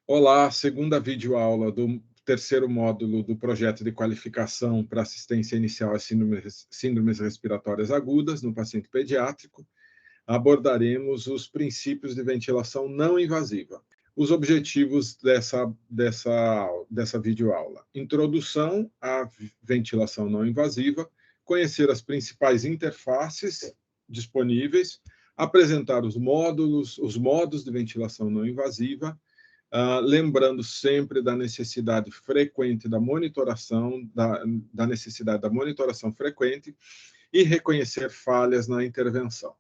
Olá, segunda videoaula do terceiro módulo do projeto de qualificação para assistência inicial às síndromes respiratórias agudas no paciente pediátrico. Abordaremos os princípios de ventilação não invasiva. Os objetivos dessa videoaula: introdução à ventilação não invasiva, conhecer as principais interfaces disponíveis, apresentar os modos de ventilação não invasiva, lembrando sempre da necessidade frequente da monitoração, da necessidade da monitoração frequente e reconhecer falhas na intervenção.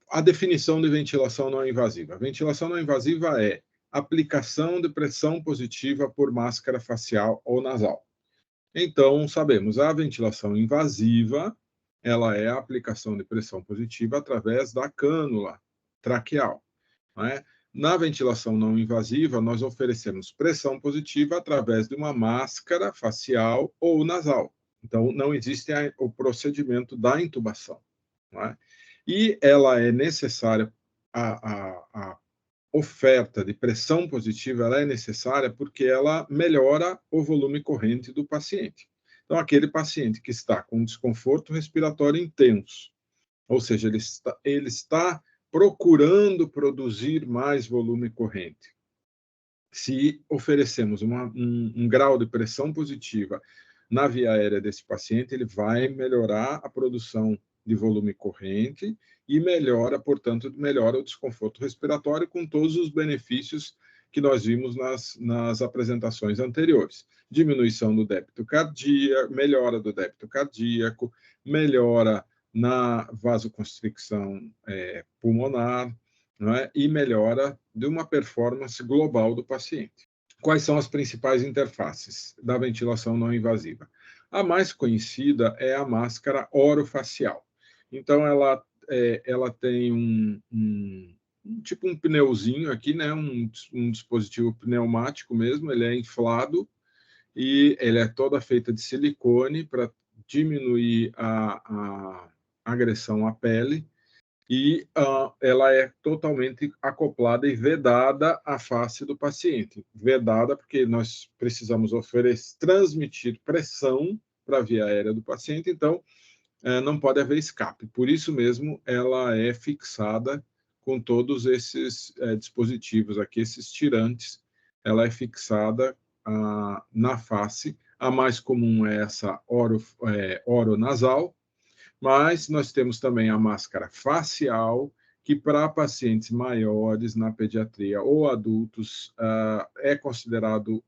A definição de ventilação não invasiva. A ventilação não invasiva é aplicação de pressão positiva por máscara facial ou nasal. Então, sabemos, a ventilação invasiva, ela é a aplicação de pressão positiva através da cânula traqueal, não é? Na ventilação não invasiva, nós oferecemos pressão positiva através de uma máscara facial ou nasal. Então, não existe o procedimento da intubação, não é? E ela é necessária, a oferta de pressão positiva, ela é necessária porque ela melhora o volume corrente do paciente. Então, aquele paciente que está com desconforto respiratório intenso, ou seja, ele está procurando produzir mais volume corrente. Se oferecemos um grau de pressão positiva na via aérea desse paciente, ele vai melhorar a produção de volume corrente e melhora, portanto, melhora o desconforto respiratório com todos os benefícios que nós vimos nas apresentações anteriores. Diminuição do débito cardíaco, melhora do débito cardíaco, melhora na vasoconstricção pulmonar, não é? E melhora de uma performance global do paciente. Quais são as principais interfaces da ventilação não invasiva? A mais conhecida é a máscara orofacial. Então, ela tem tipo um pneuzinho aqui, né? Um dispositivo pneumático mesmo, ele é inflado e ele é toda feita de silicone para diminuir a agressão à pele e ela é totalmente acoplada e vedada à face do paciente. Vedada porque nós precisamos transmitir pressão para a via aérea do paciente, então não pode haver escape. Por isso mesmo, ela é fixada com todos esses dispositivos aqui, esses tirantes. Ela é fixada na face. A mais comum é essa oronasal, mas nós temos também a máscara facial, que para pacientes maiores na pediatria ou adultos é considerado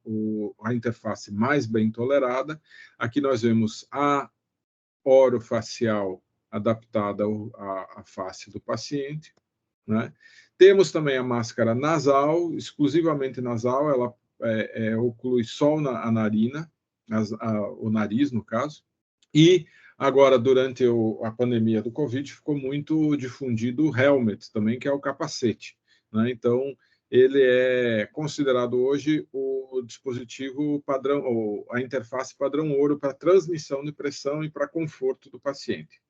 a interface mais bem tolerada. Aqui nós vemos a orofacial adaptada à face do paciente, né? Temos também a máscara nasal, exclusivamente nasal, ela oclui só a narina, o nariz, no caso, e agora, durante a pandemia do Covid, ficou muito difundido o helmet também, que é o capacete, né? Então, ele é considerado hoje o dispositivo padrão, ou a interface padrão ouro para transmissão de pressão e para conforto do paciente.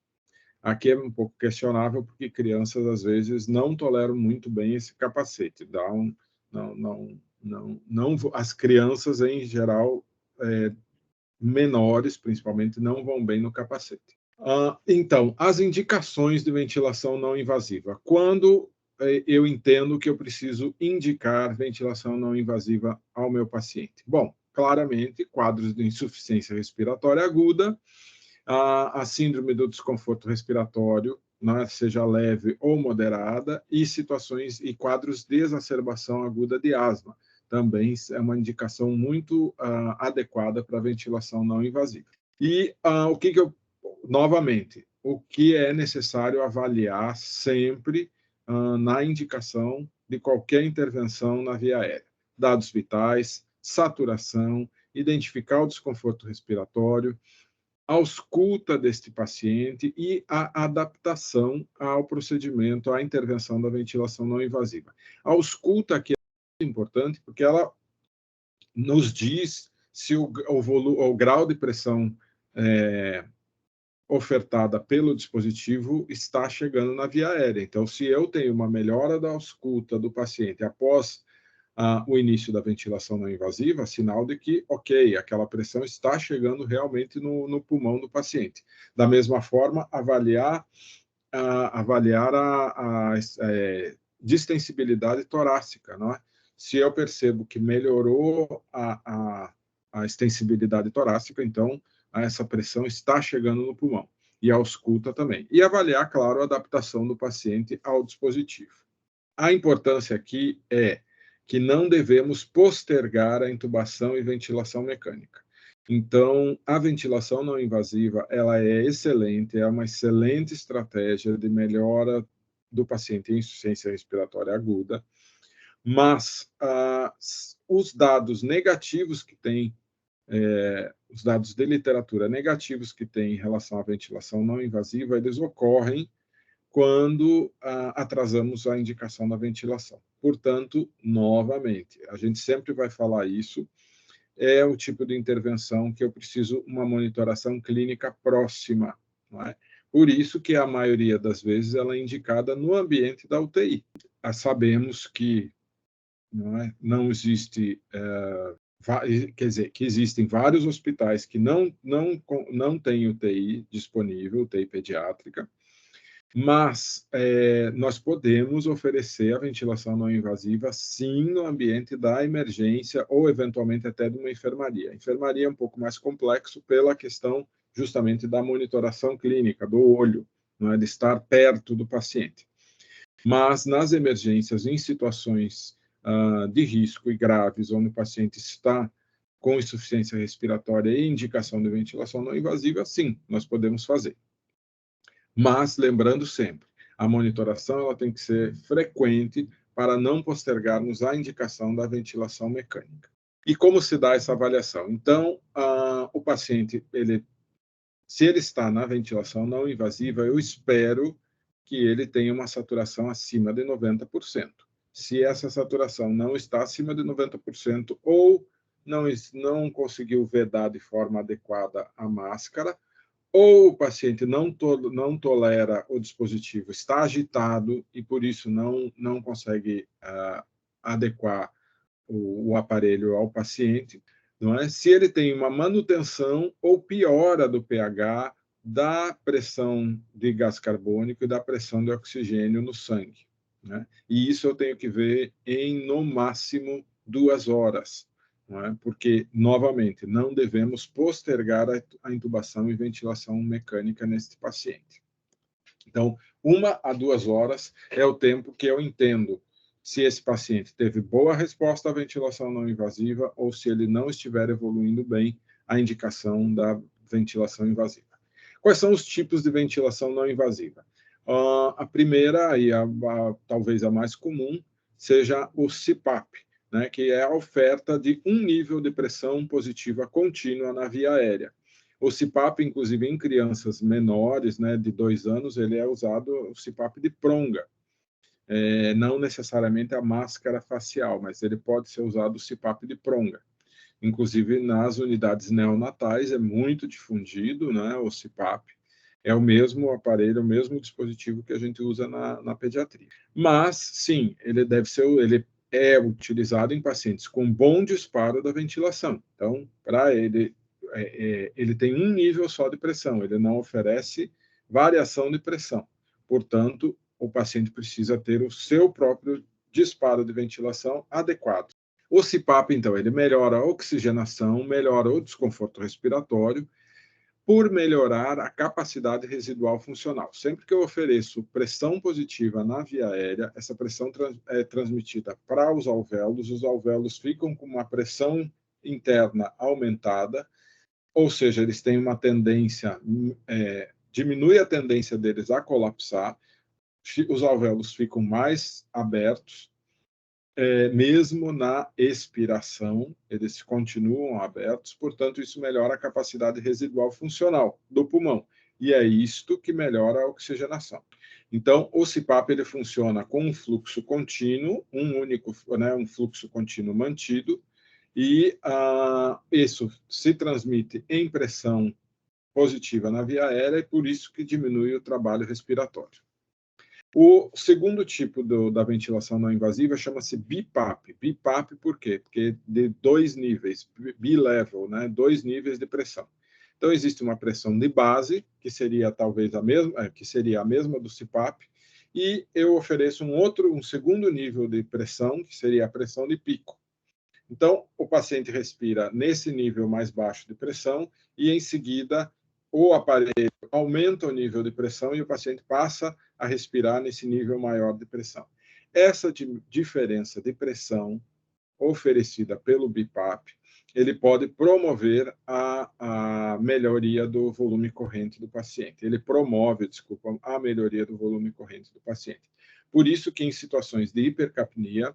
Aqui é um pouco questionável, porque crianças, às vezes, não toleram muito bem esse capacete. As crianças, em geral, menores, principalmente, não vão bem no capacete. Então, as indicações de ventilação não invasiva. Quando eu entendo que eu preciso indicar ventilação não invasiva ao meu paciente? Bom, claramente, quadros de insuficiência respiratória aguda, a síndrome do desconforto respiratório, né, seja leve ou moderada, e situações e quadros de exacerbação aguda de asma. Também é uma indicação muito adequada para ventilação não invasiva. E novamente, o que é necessário avaliar sempre na indicação de qualquer intervenção na via aérea? Dados vitais, saturação, identificar o desconforto respiratório, a ausculta deste paciente e a adaptação ao procedimento, à intervenção da ventilação não invasiva. A ausculta aqui é muito importante porque ela nos diz se o grau de pressão ofertada pelo dispositivo está chegando na via aérea. Então, se eu tenho uma melhora da ausculta do paciente após o início da ventilação não invasiva, sinal de que, ok, aquela pressão está chegando realmente no pulmão do paciente. Da mesma forma, avaliar a distensibilidade torácica, não é? Se eu percebo que melhorou a extensibilidade torácica, então essa pressão está chegando no pulmão. E a ausculta também. E avaliar, claro, a adaptação do paciente ao dispositivo. A importância aqui é que não devemos postergar a intubação e ventilação mecânica. Então, a ventilação não invasiva, ela é excelente, é uma excelente estratégia de melhora do paciente em insuficiência respiratória aguda, mas os dados negativos que tem, os dados de literatura negativos que tem em relação à ventilação não invasiva, eles ocorrem quando atrasamos a indicação da ventilação. Portanto, novamente, a gente sempre vai falar isso, é o tipo de intervenção que eu preciso uma monitoração clínica próxima, não é? Por isso que a maioria das vezes ela é indicada no ambiente da UTI. Sabemos que não existe, quer dizer, que existem vários hospitais que não têm UTI disponível, UTI pediátrica, mas nós podemos oferecer a ventilação não invasiva, sim, no ambiente da emergência ou, eventualmente, até de uma enfermaria. A enfermaria é um pouco mais complexo pela questão, justamente, da monitoração clínica, do olho, não é, de estar perto do paciente. Mas, nas emergências, em situações de risco e graves, onde o paciente está com insuficiência respiratória e indicação de ventilação não invasiva, sim, nós podemos fazer. Mas, lembrando sempre, a monitoração ela tem que ser frequente para não postergarmos a indicação da ventilação mecânica. E como se dá essa avaliação? Então, o paciente, se ele está na ventilação não invasiva, eu espero que ele tenha uma saturação acima de 90%. Se essa saturação não está acima de 90% ou não conseguiu vedar de forma adequada a máscara, ou o paciente não tolera o dispositivo, está agitado e por isso não consegue adequar o aparelho ao paciente, não é? Se ele tem uma manutenção ou piora do pH, da pressão de gás carbônico e da pressão de oxigênio no sangue, né? E isso eu tenho que ver em, no máximo, 2 horas. Não é? Porque, novamente, não devemos postergar a intubação e ventilação mecânica neste paciente. Então, 1 a 2 horas é o tempo que eu entendo se esse paciente teve boa resposta à ventilação não invasiva ou se ele não estiver evoluindo bem a indicação da ventilação invasiva. Quais são os tipos de ventilação não invasiva? A primeira, e talvez a mais comum, seja o CPAP, né, que é a oferta de um nível de pressão positiva contínua na via aérea. O CPAP, inclusive em crianças menores, né, de 2 anos, ele é usado o CPAP de pronga. Não necessariamente a máscara facial, mas ele pode ser usado o CPAP de pronga. Inclusive nas unidades neonatais é muito difundido, né, o CPAP. É o mesmo aparelho, o mesmo dispositivo que a gente usa na pediatria. Mas, sim, ele é utilizado em pacientes com bom disparo da ventilação. Então, para ele tem um nível só de pressão, ele não oferece variação de pressão. Portanto, o paciente precisa ter o seu próprio disparo de ventilação adequado. O CPAP, então, ele melhora a oxigenação, melhora o desconforto respiratório, por melhorar a capacidade residual funcional. Sempre que eu ofereço pressão positiva na via aérea, essa pressão é transmitida para os alvéolos ficam com uma pressão interna aumentada, ou seja, eles têm uma tendência, diminui a tendência deles a colapsar, os alvéolos ficam mais abertos, mesmo na expiração, eles continuam abertos, portanto, isso melhora a capacidade residual funcional do pulmão, e é isto que melhora a oxigenação. Então, o CPAP ele funciona com um fluxo contínuo, um fluxo contínuo mantido, e isso se transmite em pressão positiva na via aérea, e por isso que diminui o trabalho respiratório. O segundo tipo da ventilação não invasiva chama-se BiPAP. BiPAP por quê? Porque de 2 níveis, B-level, né? 2 níveis de pressão. Então, existe uma pressão de base, que seria talvez a mesma, que seria a mesma do CPAP, e eu ofereço um segundo nível de pressão, que seria a pressão de pico. Então, o paciente respira nesse nível mais baixo de pressão e, em seguida, o aparelho aumenta o nível de pressão e o paciente passa a respirar nesse nível maior de pressão. Essa diferença de pressão oferecida pelo BiPAP, ele pode promover a melhoria do volume corrente do paciente. Ele promove, desculpa, a melhoria do volume corrente do paciente. Por isso que em situações de hipercapnia,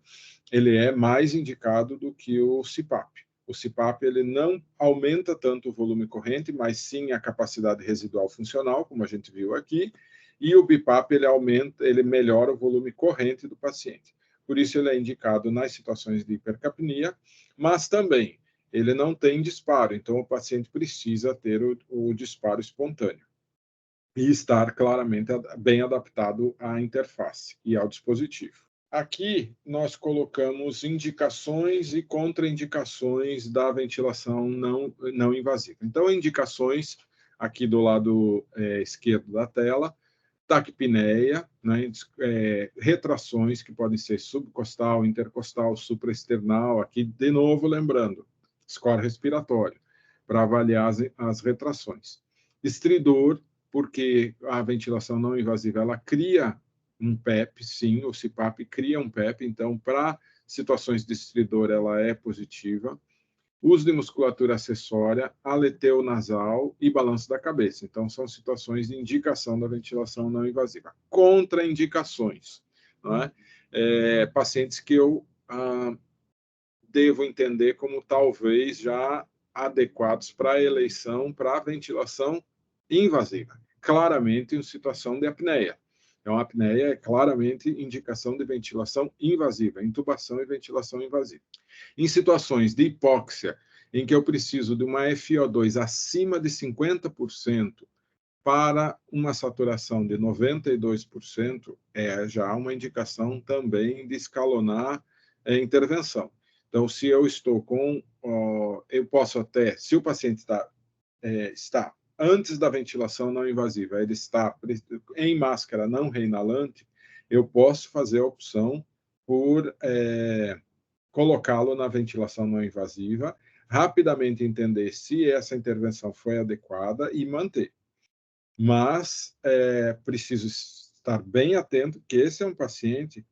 ele é mais indicado do que o CPAP. O CPAP ele não aumenta tanto o volume corrente, mas sim a capacidade residual funcional, como a gente viu aqui, e o BiPAP ele melhora o volume corrente do paciente. Por isso ele é indicado nas situações de hipercapnia, mas também ele não tem disparo, então o paciente precisa ter o disparo espontâneo e estar claramente bem adaptado à interface e ao dispositivo. Aqui nós colocamos indicações e contraindicações da ventilação não invasiva. Então, indicações aqui do lado esquerdo da tela, taquipneia, né, retrações que podem ser subcostal, intercostal, supraesternal, aqui de novo lembrando, score respiratório, para avaliar as retrações. Estridor, porque a ventilação não invasiva, ela cria um PEP, sim, o CPAP cria um PEP, então para situações de estridor ela é positiva. Uso de musculatura acessória, aleteu nasal e balanço da cabeça. Então, são situações de indicação da ventilação não invasiva. Contraindicações, não é? Pacientes que eu devo entender como talvez já adequados para a eleição para a ventilação invasiva. Claramente, em situação de apneia. Então, a apneia é claramente indicação de ventilação invasiva, intubação e ventilação invasiva. Em situações de hipóxia, em que eu preciso de uma FiO2 acima de 50% para uma saturação de 92%, é já uma indicação também de escalonar a intervenção. Então, se eu estou com, eu posso até, se o paciente está antes da ventilação não invasiva, ele está em máscara não reinalante, eu posso fazer a opção por colocá-lo na ventilação não invasiva, rapidamente entender se essa intervenção foi adequada e manter. Mas preciso estar bem atento que esse é um paciente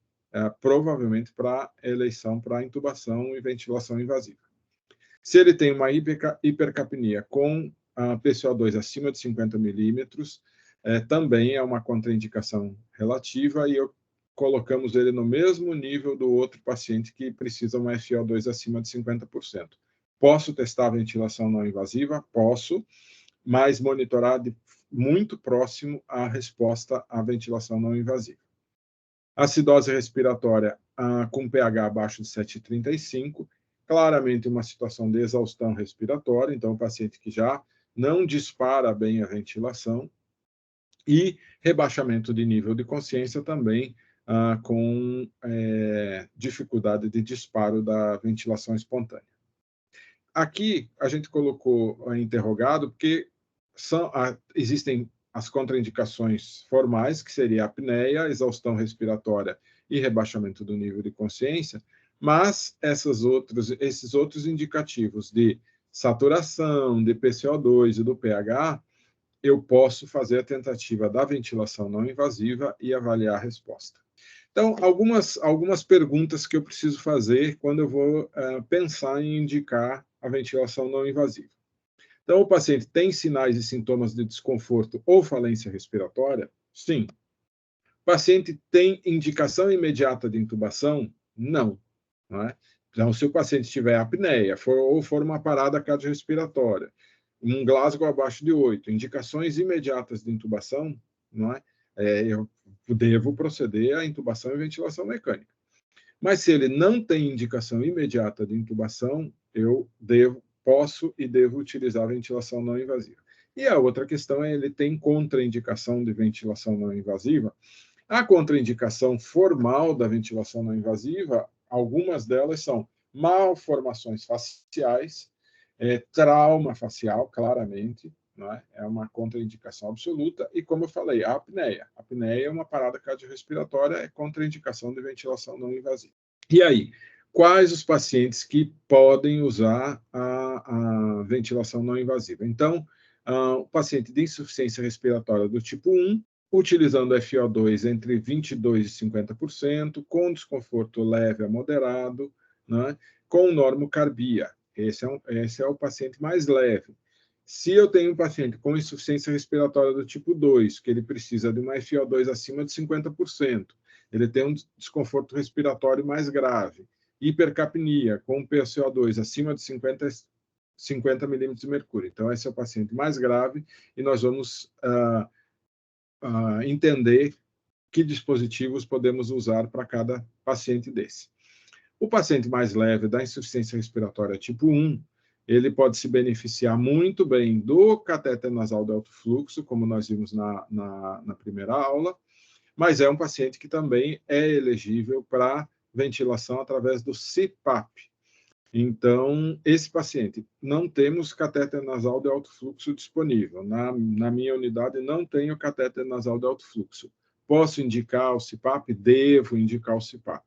provavelmente para eleição para intubação e ventilação invasiva. Se ele tem uma hipercapnia com PCO2 acima de 50 milímetros, também é uma contraindicação relativa e colocamos ele no mesmo nível do outro paciente que precisa uma FiO2 acima de 50%. Posso testar a ventilação não invasiva? Posso, mas monitorar muito próximo à resposta à ventilação não invasiva. Acidose respiratória com pH abaixo de 7,35, claramente uma situação de exaustão respiratória, então o paciente que já não dispara bem a ventilação, e rebaixamento de nível de consciência também com dificuldade de disparo da ventilação espontânea. Aqui a gente colocou interrogado porque existem as contraindicações formais, que seria a apneia, exaustão respiratória e rebaixamento do nível de consciência, mas esses outros indicativos de saturação, de PCO2 e do pH, eu posso fazer a tentativa da ventilação não invasiva e avaliar a resposta. Então, algumas perguntas que eu preciso fazer quando eu vou pensar em indicar a ventilação não invasiva. Então, o paciente tem sinais e sintomas de desconforto ou falência respiratória? Sim. O paciente tem indicação imediata de intubação? Não. Não é? Então, se o paciente tiver apneia ou for uma parada cardiorrespiratória, um Glasgow abaixo de 8, indicações imediatas de intubação, não é? Eu devo proceder à intubação e ventilação mecânica. Mas se ele não tem indicação imediata de intubação, eu posso e devo utilizar a ventilação não invasiva. E a outra questão é ele tem contraindicação de ventilação não invasiva. A contraindicação formal da ventilação não invasiva, algumas delas são malformações faciais, trauma facial, claramente, não é? É uma contraindicação absoluta, e como eu falei, a apneia. A apneia é uma parada cardiorrespiratória, é contraindicação de ventilação não invasiva. E aí, quais os pacientes que podem usar a ventilação não invasiva? Então, o paciente de insuficiência respiratória do tipo 1, utilizando FO2 entre 22% e 50%, com desconforto leve a moderado, né, com normocarbia. Esse é o paciente mais leve. Se eu tenho um paciente com insuficiência respiratória do tipo 2, que ele precisa de uma FO2 acima de 50%, ele tem um desconforto respiratório mais grave, hipercapnia, com PaCO2 acima de 50 milímetros de mercúrio. Então, esse é o paciente mais grave, e nós vamos entender que dispositivos podemos usar para cada paciente desse. O paciente mais leve da insuficiência respiratória tipo 1, ele pode se beneficiar muito bem do catéter nasal de alto fluxo, como nós vimos na primeira aula, mas é um paciente que também é elegível para ventilação através do CPAP. Então, esse paciente, não temos catéter nasal de alto fluxo disponível. Na minha unidade, não tenho catéter nasal de alto fluxo. Posso indicar o CPAP? Devo indicar o CPAP.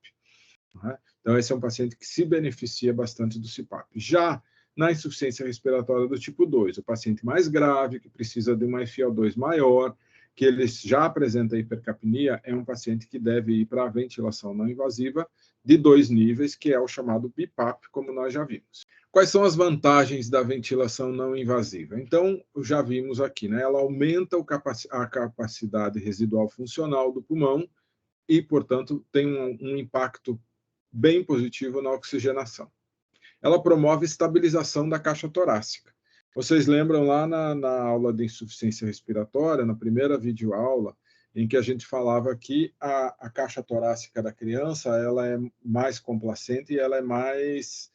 Né? Então, esse é um paciente que se beneficia bastante do CPAP. Já na insuficiência respiratória do tipo 2, o paciente mais grave, que precisa de uma FiO2 maior, que ele já apresenta hipercapnia, é um paciente que deve ir para a ventilação não invasiva de 2 níveis, que é o chamado BiPAP, como nós já vimos. Quais são as vantagens da ventilação não invasiva? Então, já vimos aqui, né? Ela aumenta a capacidade residual funcional do pulmão e, portanto, tem um impacto bem positivo na oxigenação. Ela promove estabilização da caixa torácica. Vocês lembram lá na aula de insuficiência respiratória, na primeira videoaula, em que a gente falava que a caixa torácica da criança ela é mais complacente e ela é mais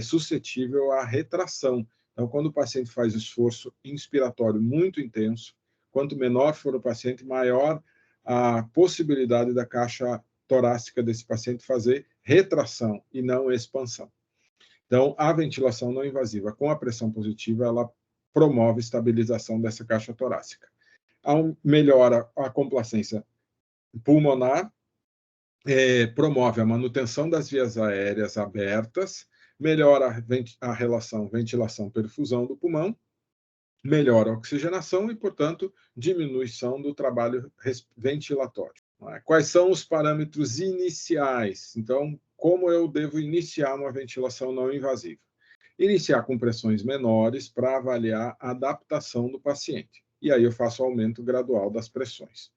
suscetível à retração. Então, quando o paciente faz esforço inspiratório muito intenso, quanto menor for o paciente, maior a possibilidade da caixa torácica desse paciente fazer retração e não expansão. Então, a ventilação não invasiva com a pressão positiva, ela promove estabilização dessa caixa torácica. Melhora a complacência pulmonar, promove a manutenção das vias aéreas abertas, melhora a relação ventilação-perfusão do pulmão, melhora a oxigenação e, portanto, diminuição do trabalho ventilatório. Quais são os parâmetros iniciais? Então, como eu devo iniciar uma ventilação não invasiva? Iniciar com pressões menores para avaliar a adaptação do paciente. E aí eu faço aumento gradual das pressões.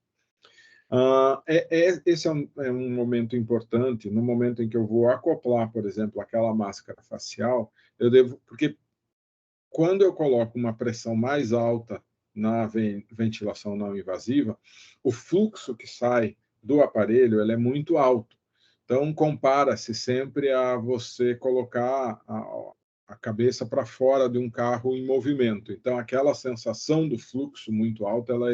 Esse é um momento importante, no momento em que eu vou acoplar, por exemplo, aquela máscara facial, porque quando eu coloco uma pressão mais alta na ventilação não invasiva, o fluxo que sai do aparelho ele é muito alto. Então, compara-se sempre a você colocar a cabeça para fora de um carro em movimento. Então, aquela sensação do fluxo muito alto, ela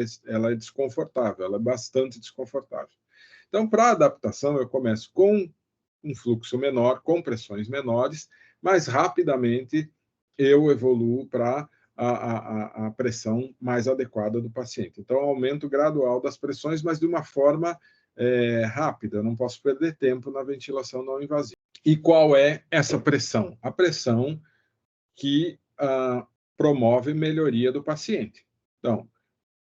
é desconfortável, ela é bastante desconfortável. Então, para adaptação, eu começo com um fluxo menor, com pressões menores, mas rapidamente eu evoluo para a pressão mais adequada do paciente. Então, aumento gradual das pressões, mas de uma forma rápida, eu não posso perder tempo na ventilação não invasiva. E qual é essa pressão? A pressão que promove melhoria do paciente. Então,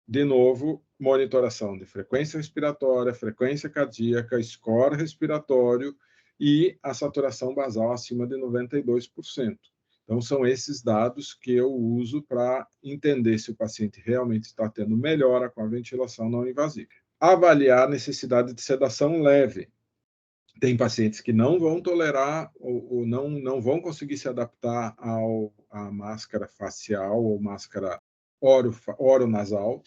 de novo, monitoração de frequência respiratória, frequência cardíaca, score respiratório e a saturação basal acima de 92%. Então, são esses dados que eu uso para entender se o paciente realmente está tendo melhora com a ventilação não invasiva. Avaliar a necessidade de sedação leve. Tem pacientes que não vão tolerar ou não vão conseguir se adaptar à máscara facial ou máscara oronasal,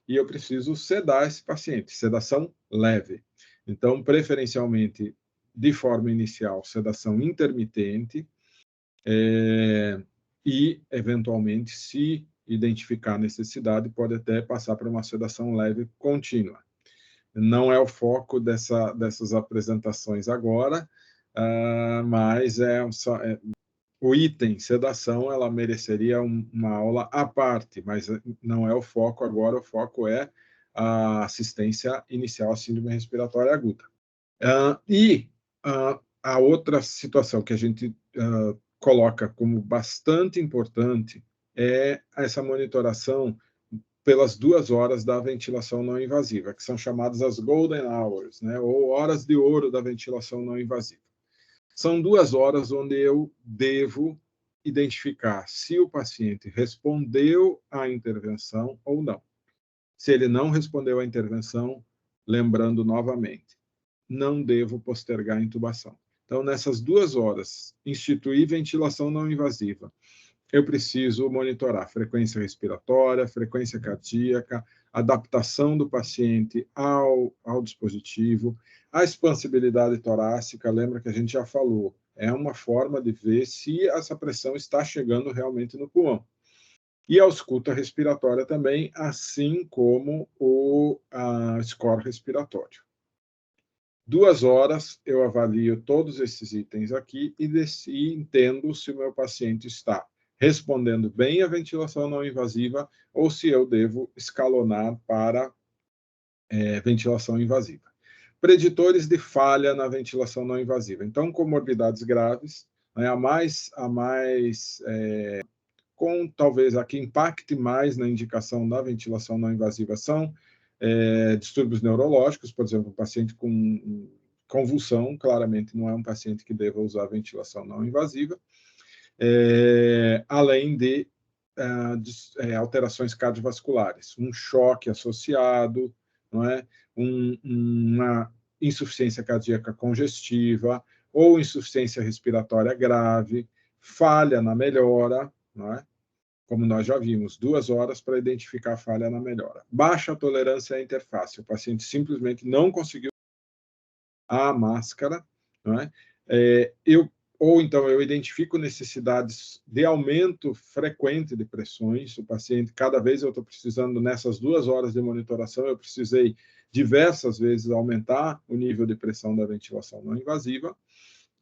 e eu preciso sedar esse paciente, sedação leve. Então, preferencialmente, de forma inicial, sedação intermitente, e, eventualmente, se identificar necessidade, pode até passar para uma sedação leve contínua. Não é o foco dessas apresentações agora, mas o item sedação, ela mereceria uma aula à parte, mas não é o foco agora, o foco é a assistência inicial à síndrome respiratória aguda. A outra situação que a gente coloca como bastante importante é essa monitoração pelas 2 horas da ventilação não invasiva, que são chamadas as golden hours, né, ou horas de ouro da ventilação não invasiva. São 2 horas onde eu devo identificar se o paciente respondeu à intervenção ou não. Se ele não respondeu à intervenção, lembrando novamente, não devo postergar a intubação. Então, nessas 2 horas, instituir ventilação não invasiva, eu preciso monitorar frequência respiratória, frequência cardíaca, adaptação do paciente ao dispositivo, a expansibilidade torácica, lembra que a gente já falou, é uma forma de ver se essa pressão está chegando realmente no pulmão. E a ausculta respiratória também, assim como o score respiratório. 2 horas eu avalio todos esses itens aqui e entendo se o meu paciente está respondendo bem à ventilação não invasiva ou se eu devo escalonar para ventilação invasiva. Preditores de falha na ventilação não invasiva. Então, comorbidades graves, né, com talvez a que impacte mais na indicação da ventilação não invasiva são distúrbios neurológicos, por exemplo, um paciente com convulsão, claramente não é um paciente que deva usar ventilação não invasiva, além de alterações cardiovasculares, um choque associado, não é? Uma insuficiência cardíaca congestiva ou insuficiência respiratória grave, falha na melhora, não é? Como nós já vimos, 2 horas para identificar a falha na melhora. Baixa tolerância à interface, o paciente simplesmente não conseguiu a máscara, não é? Ou então eu identifico necessidades de aumento frequente de pressões, o paciente, cada vez eu estou precisando, nessas 2 horas de monitoração, eu precisei diversas vezes aumentar o nível de pressão da ventilação não invasiva,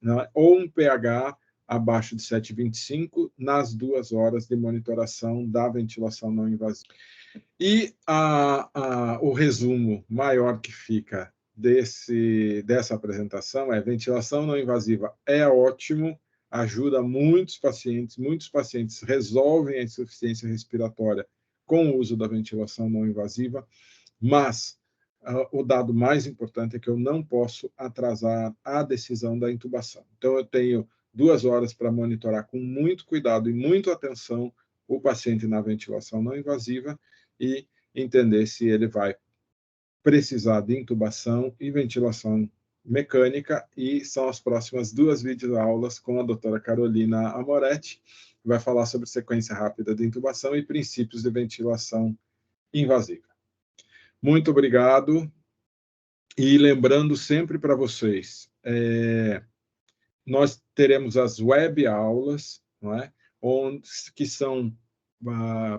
não é? Ou um pH abaixo de 7,25 nas 2 horas de monitoração da ventilação não invasiva. E o resumo maior que fica dessa apresentação é: ventilação não invasiva é ótimo, ajuda muitos pacientes resolvem a insuficiência respiratória com o uso da ventilação não invasiva, mas o dado mais importante é que eu não posso atrasar a decisão da intubação. Então, eu tenho 2 horas para monitorar com muito cuidado e muita atenção o paciente na ventilação não invasiva e entender se ele vai precisar de intubação e ventilação mecânica, e são as próximas 2 videoaulas com a doutora Carolina Amoretti, que vai falar sobre sequência rápida de intubação e princípios de ventilação invasiva. Muito obrigado. E lembrando sempre para vocês, nós teremos as web aulas, não é? Que são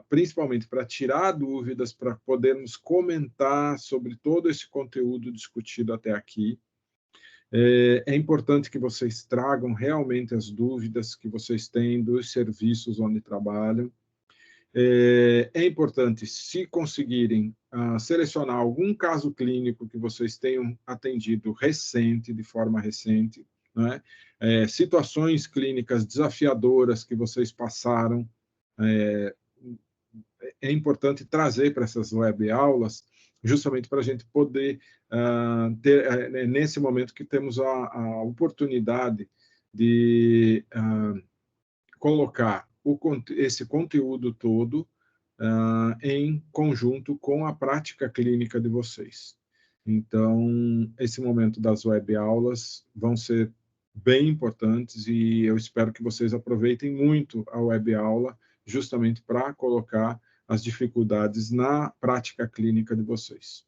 principalmente para tirar dúvidas, para podermos comentar sobre todo esse conteúdo discutido até aqui. É importante que vocês tragam realmente as dúvidas que vocês têm dos serviços onde trabalham. É importante, se conseguirem selecionar algum caso clínico que vocês tenham atendido recente, de forma recente, né? Situações clínicas desafiadoras que vocês passaram, é importante trazer para essas web aulas, justamente para a gente poder ter, nesse momento que temos a oportunidade de colocar esse conteúdo todo em conjunto com a prática clínica de vocês. Então, esse momento das web aulas vão ser bem importantes e eu espero que vocês aproveitem muito a web aula justamente para colocar as dificuldades na prática clínica de vocês.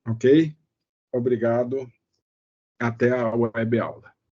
Ok? Obrigado. Até a web aula.